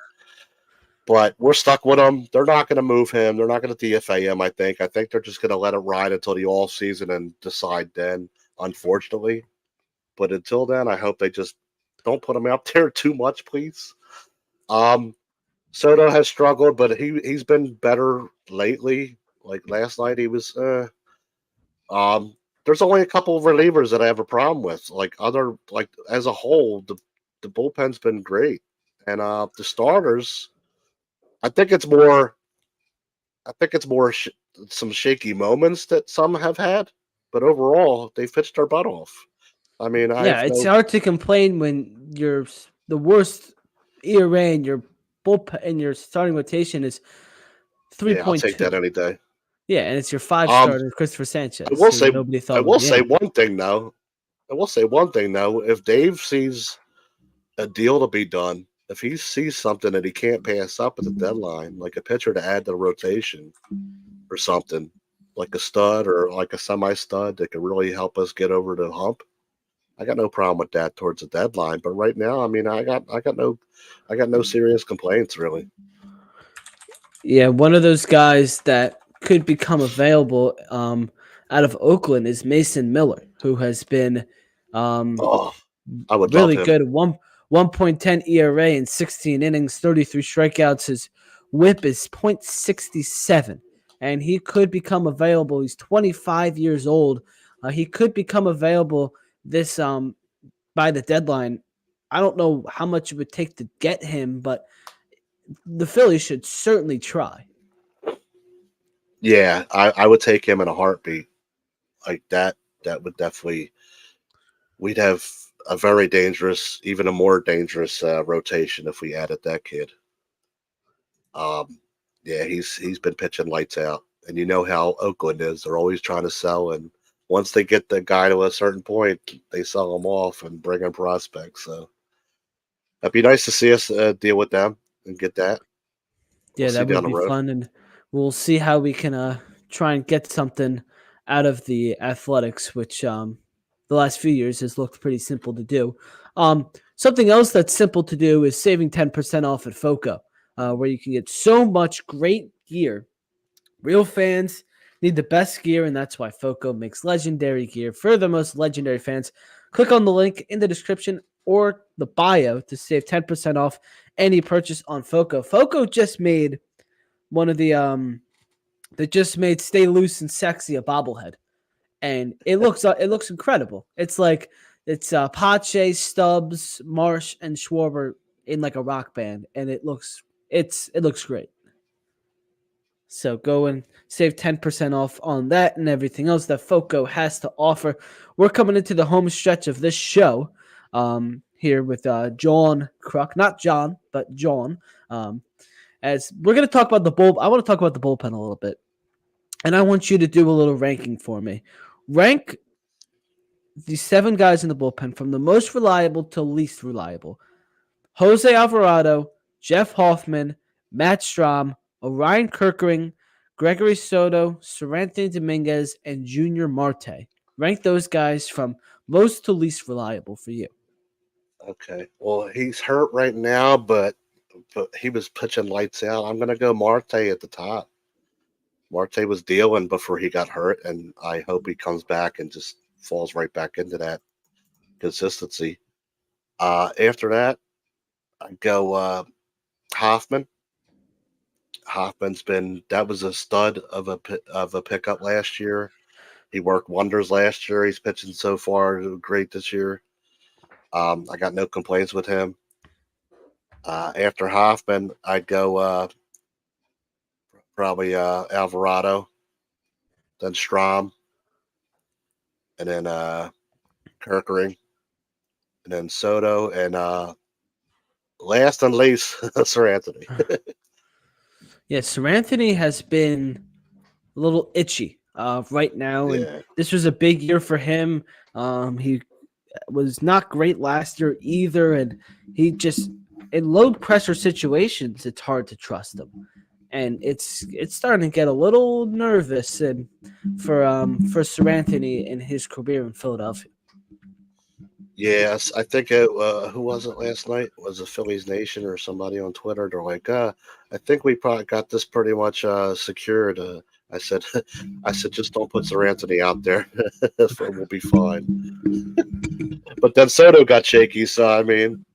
But we're stuck with him. They're not going to move him. They're not going to DFA him. I think. I think they're just going to let it ride until the off season and decide then. Unfortunately, but until then, I hope they just don't put him out there too much, please. Soto has struggled, but he's been better lately. Like last night, he was. There's only a couple of relievers that I have a problem with. Like as a whole, the bullpen's been great, and the starters. I think it's more. I think it's more some shaky moments that some have had, but overall, they pitched their butt off. I mean, I Yeah, have it's no. hard to complain when the worst ERA in your bullpen in your starting rotation is Yeah, I'll take 3.2. that any day. Yeah, and it's your five Um, starter, Christopher I Sanchez, will who say. nobody I thought would will be say anything. one thing though. I will say one thing though. If Dave sees a deal to be done, if he sees something that he can't pass up at the deadline, like a pitcher to add to the rotation or something, like a stud or like a semi stud that could really help us get over the hump, I got no problem with that towards the deadline. But right now, I mean, I got no serious complaints really. Yeah, one of those guys that could become available out of Oakland is Mason Miller, who has been um, Oh, I would love really him. good. 1.10 ERA in 16 innings, 33 strikeouts. His whip is .67, and he could become available. He's 25 years old. He could become available this by the deadline. I don't know how much it would take to get him, but the Phillies should certainly try. Yeah, I would take him in a heartbeat. Like that. That would definitely. We'd have a very dangerous, even a more dangerous rotation if we added that kid. Um, yeah, he's been pitching lights out, and you know how Oakland is. They're always trying to sell, and once they get the guy to a certain point, they sell him off and bring in prospects. So it'd be nice to see us deal with them and get that. We'll Yeah, see that down would the be road. fun, and we'll see how we can try and get something out of the Athletics, which the last few years has looked pretty simple to do. Something else that's simple to do is saving 10% off at FOCO, where you can get so much great gear. Real fans need the best gear, and that's why FOCO makes legendary gear for the most legendary fans. Click on the link in the description or the bio to save 10% off any purchase on FOCO. FOCO just made one of the that just made Stay Loose and Sexy a bobblehead, and it looks incredible. It's Pache, Stubbs, Marsh, and Schwarber in like a rock band, and it looks great. So go and save 10% off on that and everything else that FOCO has to offer. We're coming into the home stretch of this show here with Jawn Kruk. Not John, but Jawn. As we're going to talk about I want to talk about the bullpen a little bit. And I want you to do a little ranking for me. Rank the 7 guys in the bullpen from the most reliable to least reliable. Jose Alvarado, Jeff Hoffman, Matt Strom, Orion Kirkering, Gregory Soto, Seranthony Dominguez, and Junior Marte. Rank those guys from most to least reliable for you. Okay. Well, he's hurt right now, but he was pitching lights out. I'm gonna go Marte at the top. Marte was dealing before he got hurt, and I hope he comes back and just falls right back into that consistency. After that, I go Hoffman. Hoffman's been that was a stud of a pickup last year. He worked wonders last year. He's pitching so far great this year. I got no complaints with him. After Hoffman, I'd go probably Alvarado, then Strom, and then Kirkering, and then Soto, and last and least, Sir Anthony. Yeah, Sir Anthony has been a little itchy right now, and Yeah, this was a big year for him. He was not great last year either, and he just in low pressure situations, it's hard to trust him, and it's starting to get a little nervous and for Sir Anthony in his career in Philadelphia. yes, I think who was it last night? Was it Phillies Nation or somebody on Twitter? They're like, I think we probably got this pretty much secured. I said, I said, just don't put Sir Anthony out there, we'll be fine. But then Soto got shaky, so I mean,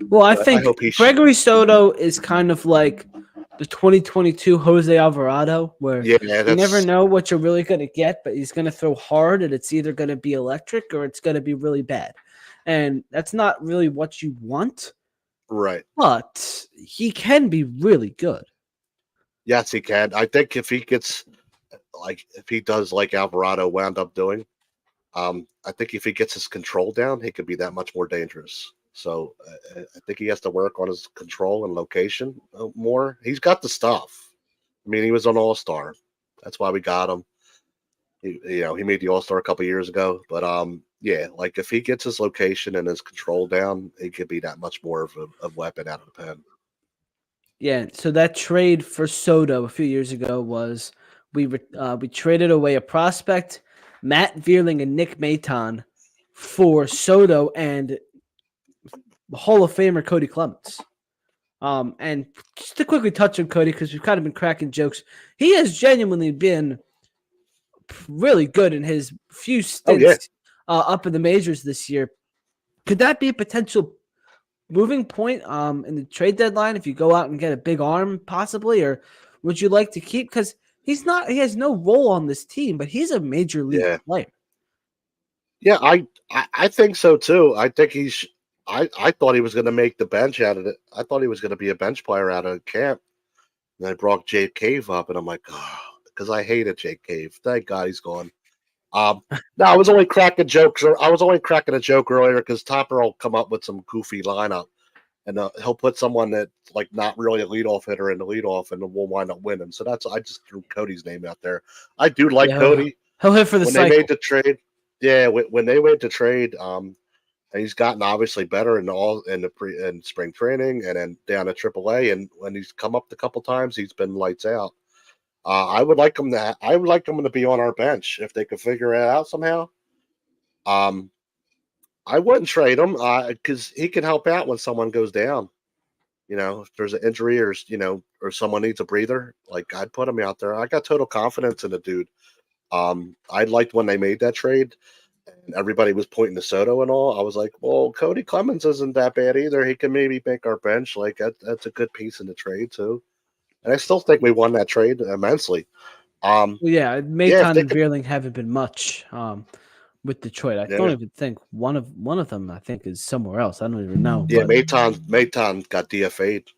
Well, I I think hope Gregory Soto is kind of like the 2022 Jose Alvarado, where yeah, you never that's know what you're really going to get, but he's going to throw hard, and it's either going to be electric or it's going to be really bad. And that's not really what you want, right. but he can be really good. Yes, he can. I think if he gets if he does like Alvarado wound up doing, I think if he gets his control down, he could be that much more dangerous. So I think he has to work on his control and location more. He's got the stuff. I mean, he was an All-Star. That's why we got him. He made the All-Star a couple years ago. But yeah, like if he gets his location and his control down, he could be that much more of a weapon out of the pen. Yeah, so that trade for Soto a few years ago was we traded away a prospect, Matt Vierling and Nick Maton, for Soto and Hall of Famer Cody Clemens. And just to quickly touch on Cody, because we've kind of been cracking jokes, he has genuinely been really good in his few stints up in the majors this year. Could that be a potential moving point in the trade deadline if you go out and get a big arm possibly, or would you like to keep, because he has no role on this team, but he's a major league player. Yeah, I think so too. I think I thought he was going to make the bench out of it. I thought he was going to be a bench player out of camp. And I brought Jake Cave up, and I'm like, oh, because I hated Jake Cave. Thank God he's gone. No, I was only cracking jokes. I was only cracking a joke earlier because Topper will come up with some goofy lineup, and he'll put someone that's like not really a leadoff hitter in the leadoff, and we'll wind up winning. So I just threw Cody's name out there. I do like Cody. He'll hit for the when cycle. They made the trade. Yeah, when they made the trade, and he's gotten obviously better in spring training and then down at AAA. And when he's come up a couple times, he's been lights out. I would like him to be on our bench if they could figure it out somehow. I wouldn't trade him because he can help out when someone goes down. If there's an injury or someone needs a breather, like I'd put him out there. I got total confidence in the dude. I liked when they made that trade and everybody was pointing to Soto and all. I was like, well, Cody Clemens isn't that bad either. He can maybe make our bench. Like that's a good piece in the trade too. And I still think we won that trade immensely. Yeah, Maton and Vierling haven't been much with Detroit. I don't even think one of them I think is somewhere else. I don't even know. Yeah, Maton got DFA'd.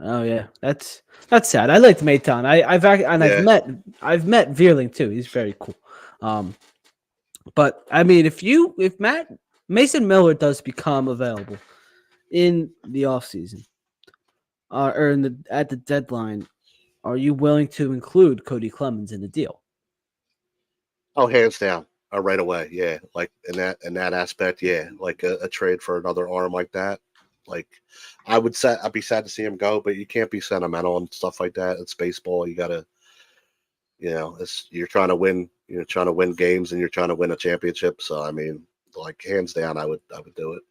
Oh yeah, that's sad. I liked Maton. I've met Vierling too. He's very cool. But I mean, if Mason Miller does become available in the offseason, or at the deadline, are you willing to include Cody Clemens in the deal? Oh, hands down, right away. Yeah, like in that aspect, yeah, like a trade for another arm like that. Like I'd be sad to see him go, but you can't be sentimental and stuff like that. It's baseball. You gotta, you're trying to win. You're trying to win games and you're trying to win a championship. So I mean, like hands down, I would do it.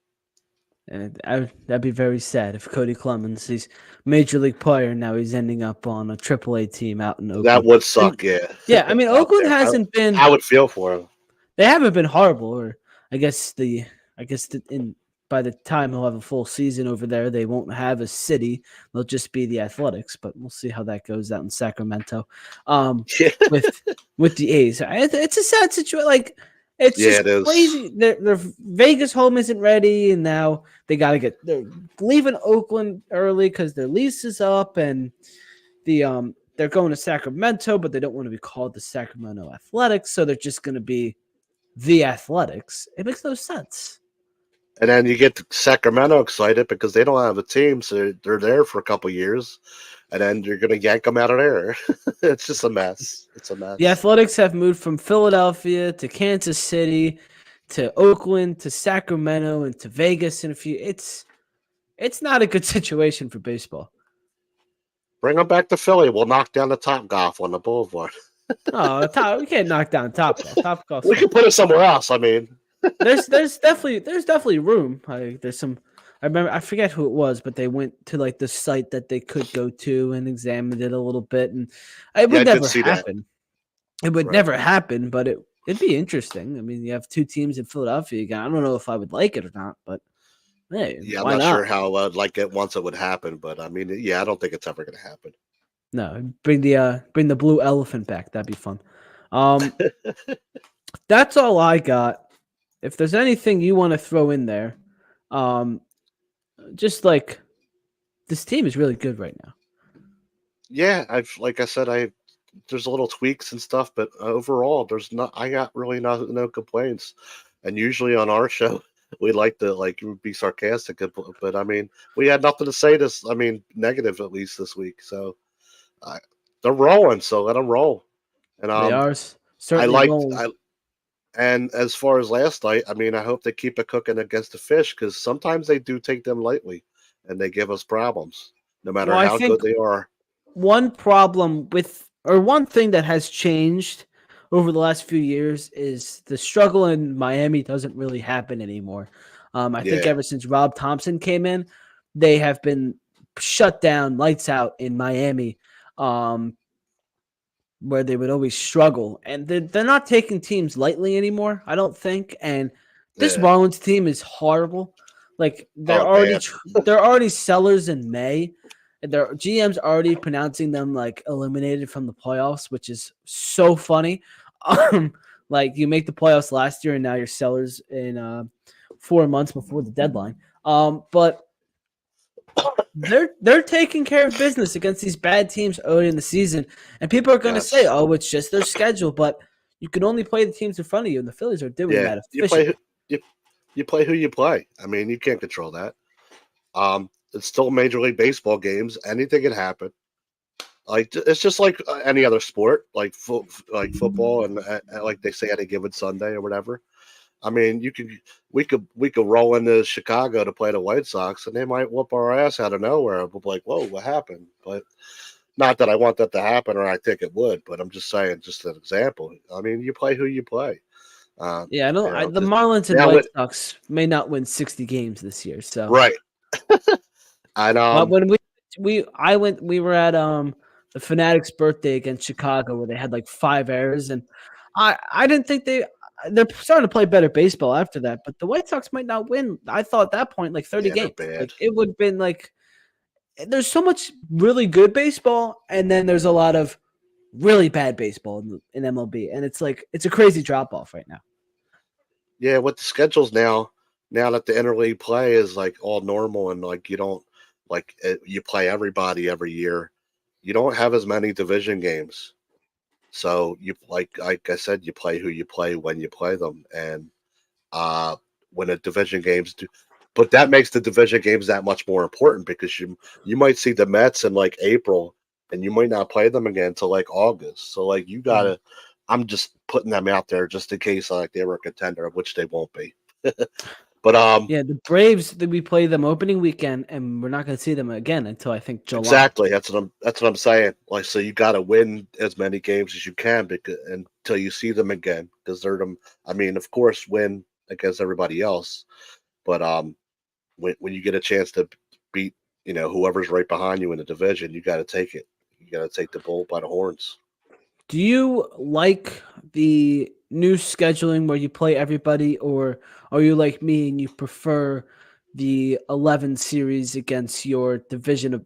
And that'd be very sad if Cody Clemens, he's major league player, now he's ending up on a AAA team out in Oakland. That would suck, yeah. Yeah, I mean, Oakland hasn't been. I would feel for him. They haven't been horrible, or I guess by the time he'll have a full season over there, they won't have a city. They'll just be the Athletics, but we'll see how that goes out in Sacramento. With the A's, it's a sad situation. Like. It's just crazy. Their Vegas home isn't ready, and now they're leaving Oakland early because their lease is up, and the they're going to Sacramento, but they don't want to be called the Sacramento Athletics, so they're just going to be the Athletics. It makes no sense. And then you get Sacramento excited because they don't have a team, so they're there for a couple years, and then you're going to yank them out of there. It's just a mess. It's a mess. The Athletics have moved from Philadelphia to Kansas City to Oakland to Sacramento and to Vegas in a few. It's not a good situation for baseball. Bring them back to Philly. We'll knock down the Top Golf on the Boulevard. We can't knock down Topgolf. Topgolf. We can put it somewhere else. I mean, there's definitely room. There's some. I remember, I forget who it was, but they went to like the site that they could go to and examined it a little bit, and it would never happen. It would never happen, but it'd be interesting. I mean, you have two teams in Philadelphia again. I don't know if I would like it or not, but hey, yeah, I'm not sure how I'd like it once it would happen, but I mean, yeah, I don't think it's ever going to happen. No, bring the blue elephant back. That'd be fun. That's all I got. If there's anything you want to throw in there, just like this team is really good right now. Yeah, like I said, there's little tweaks and stuff, but overall, I got really no complaints. And usually on our show, we like to be sarcastic, but I mean, we had nothing to say negative at least this week. So they're rolling, so let them roll. And they are certainly rolling. And as far as last night, I mean, I hope they keep it cooking against the Fish because sometimes they do take them lightly and they give us problems, no matter how good they are. One thing that has changed over the last few years is the struggle in Miami doesn't really happen anymore. I think ever since Rob Thompson came in, they have been shut down, lights out in Miami, where they would always struggle. And they're not taking teams lightly anymore, I don't think. And this Marlins team is horrible. Like they're already sellers in May. Their GM's already pronouncing them like eliminated from the playoffs, which is so funny. Like you make the playoffs last year and now you're sellers in 4 months before the deadline. But they're taking care of business against these bad teams early in the season, and people are going to say, "Oh, it's just their schedule," but you can only play the teams in front of you, and the Phillies are doing that efficiently. You play who you play. I mean, you can't control that. It's still Major League Baseball games. Anything can happen. Like it's just like any other sport, like football, and like they say, any given Sunday or whatever. I mean, we could roll into Chicago to play the White Sox, and they might whoop our ass out of nowhere. We'll be like, "Whoa, what happened?" But not that I want that to happen, or I think it would. But I'm just saying, just an example. I mean, you play who you play. The Marlins and White Sox may not win 60 games this year. So right. I know. But when we were at the Fanatics' birthday against Chicago, where they had like 5 errors, and I didn't think they're starting to play better baseball after that, but the White Sox might not win. I thought at that point like 30 games. Like, it would have been like there's so much really good baseball, and then there's a lot of really bad baseball in MLB, and it's a crazy drop off right now. Yeah, with the schedules now that the interleague play is like all normal and like you don't you play everybody every year, you don't have as many division games. So you like I said, you play who you play when you play them, and when the division games do, but that makes the division games that much more important because you might see the Mets in like April, and you might not play them again until like August. So like you gotta, I'm just putting them out there just in case like they were a contender, which they won't be. But the Braves, we play them opening weekend, and we're not going to see them again until I think July. Exactly, that's what I'm saying. Like, so you got to win as many games as you can until you see them again, because they're them. I mean, of course, win against everybody else, but when you get a chance to beat whoever's right behind you in the division, you got to take it. You got to take the bull by the horns. Do you like the new scheduling where you play everybody, or are you like me and you prefer the 11 series against your division,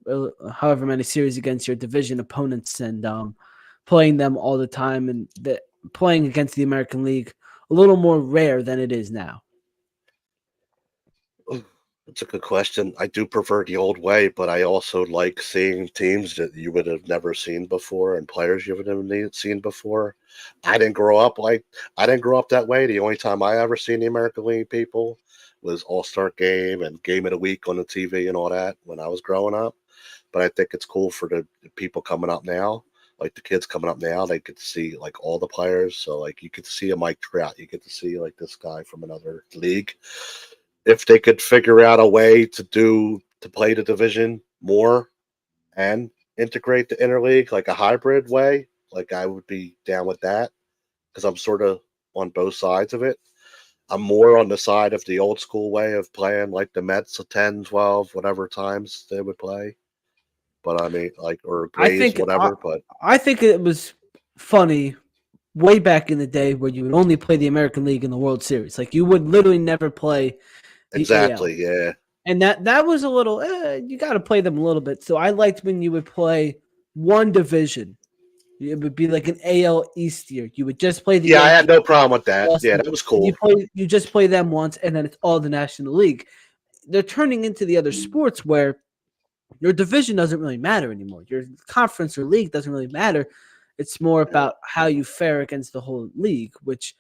however many series against your division opponents, and playing them all the time, and playing against the American League a little more rare than it is now? It's a good question. I do prefer the old way, but I also like seeing teams that you would have never seen before and players you would have never seen before. I didn't grow up I didn't grow up that way. The only time I ever seen the American League people was All-Star Game and Game of the Week on the TV and all that when I was growing up. But I think it's cool for the people coming up now, like the kids coming up now. They get to see like all the players. So like you get to see a Mike Trout, you get to see like this guy from another league. If they could figure out a way to play the division more and integrate the interleague like a hybrid way, like I would be down with that because I'm sort of on both sides of it. I'm more on the side of the old school way of playing like the Mets 10, 12, whatever times they would play. But I mean, like, or Grays, whatever. But I think it was funny way back in the day where you would only play the American League in the World Series. Like you would literally never play the exactly, AL. yeah. And that was a little, you got to play them a little bit. So I liked when you would play one division. It would be like an AL East year. You would just play the I had no problem with that. Yeah, that was cool. You just play them once, and then it's all the National League. They're turning into the other sports where your division doesn't really matter anymore. Your conference or league doesn't really matter. It's more about how you fare against the whole league, which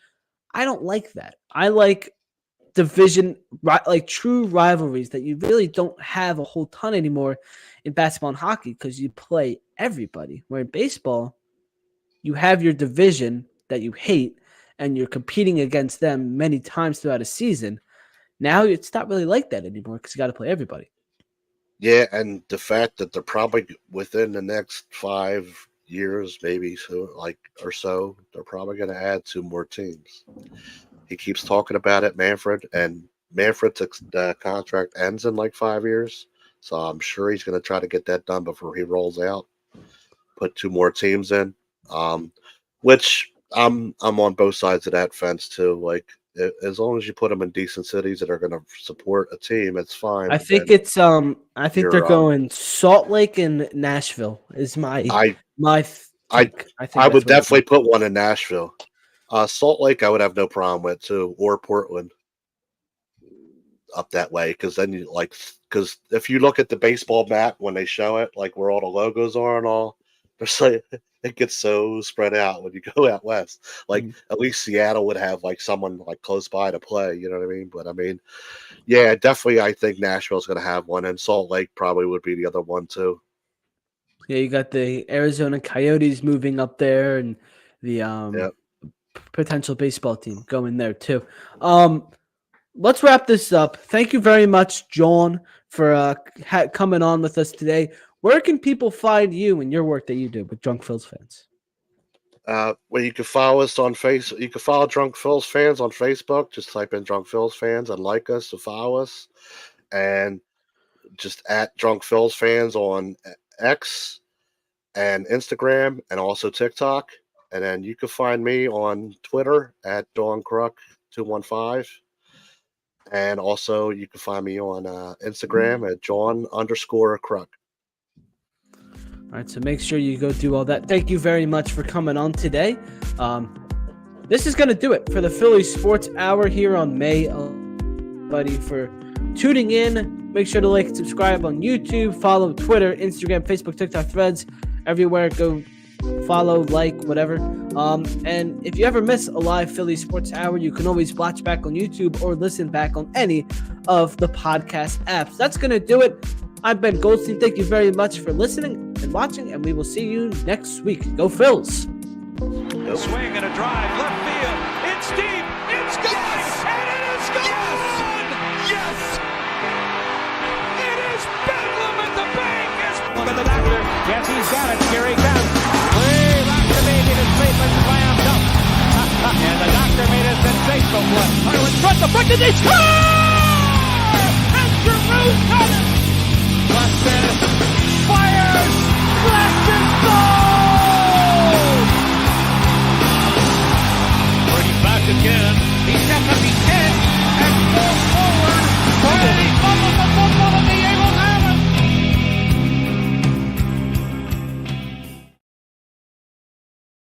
I don't like that. I like division, like true rivalries that you really don't have a whole ton anymore in basketball and hockey because you play everybody. Where in baseball, you have your division that you hate and you're competing against them many times throughout a season. Now it's not really like that anymore because you got to play everybody. Yeah, and the fact that they're probably within the next 5 years, maybe so, they're probably going to add 2 more teams. He keeps talking about it, Manfred, and Manfred's contract ends in like 5 years, so I'm sure he's going to try to get that done before he rolls out. Put 2 more teams in, which I'm on both sides of that fence too. Like as long as you put them in decent cities that are going to support a team, it's fine. I think it's I think they're going Salt Lake and Nashville is I would definitely put one in Nashville. Salt Lake I would have no problem with too, or Portland up that way because then because if you look at the baseball map when they show it, like where all the logos are and all, there's like it gets so spread out when you go out west. Like at least Seattle would have like someone like close by to play, you know what I mean? But I mean, yeah, definitely I think Nashville's going to have one, and Salt Lake probably would be the other one too. Yeah, you got the Arizona Coyotes moving up there, and the potential baseball team going there too. Let's wrap this up. Thank you very much, Jawn, for coming on with us today. Where can people find you and your work that you do with Drunk Phils Fans? Well, you can follow us on Facebook. You can follow Drunk Phils Fans on Facebook. Just type in Drunk Phils Fans and like us to follow us. And just at Drunk Phils Fans on X and Instagram and also TikTok. And then you can find me on Twitter at Kruk 215. And also you can find me on Instagram at Jawn_Kruk. All right, so make sure you go do all that. Thank you very much for coming on today. This is going to do it for the Philly Sports Hour here on May. Buddy, for tuning in. Make sure to like and subscribe on YouTube. Follow Twitter, Instagram, Facebook, TikTok, Threads. Everywhere, go follow, like, whatever. And if you ever miss a live Philly Sports Hour, you can always watch back on YouTube or listen back on any of the podcast apps. That's going to do it. I'm Ben Goldstein. Thank you very much for listening and watching, and we will see you next week. Go Phils! A swing and a drive, left field. It's deep. It's gone. And it is gone. Yes. It is bedlam at the bank. One of the doctor. Yes, he's got it. Here he comes. Way Doctor made it. His statement slammed up. And the doctor made a sensational play. In front the bucket. They score! And Giroux got it. Busted. Fires. Blasted goal! Again. He's got to be